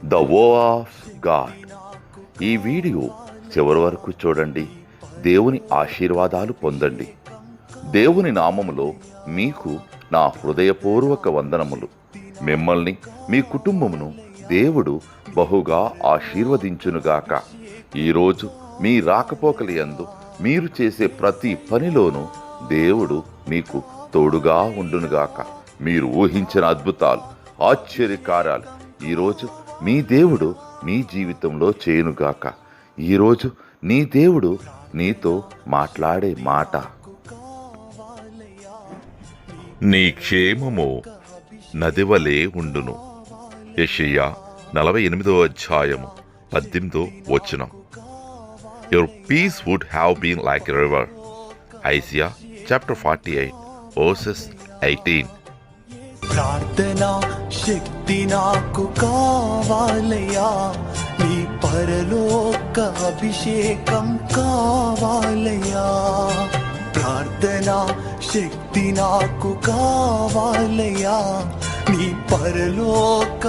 The వో of God. ఈ video చివరి వరకు చూడండి. దేవుని ఆశీర్వాదాలు పొందండి. దేవుని నామములో మీకు నా హృదయపూర్వక వందనములు. మిమ్మల్ని మీ కుటుంబమును దేవుడు బహుగా ఆశీర్వదించునుగాక. ఈరోజు మీ రాకపోకల యందు మీరు చేసే ప్రతి పనిలోనూ దేవుడు మీకు తోడుగా ఉండునుగాక. మీరు ఊహించిన అద్భుతాలు, ఆశ్చర్యకార్యాలు ఈరోజు మీ దేవుడు మీ జీవితంలో చేయునుగాక. ఈరోజు నీ దేవుడు నీతో మాట్లాడే మాట, నీ క్షేమము నదివలే ఉండును. యెషయా 48:18. Your peace would have been like a river. Isaiah chapter 48:18. ప్రార్థనా శక్తి నాకు కావాలయ్యా, నీ పరలోక అభిషేకం కావాలయ్యా. ప్రార్థనా శక్తి నాకు కావాలయ్యా, నీ పరలోక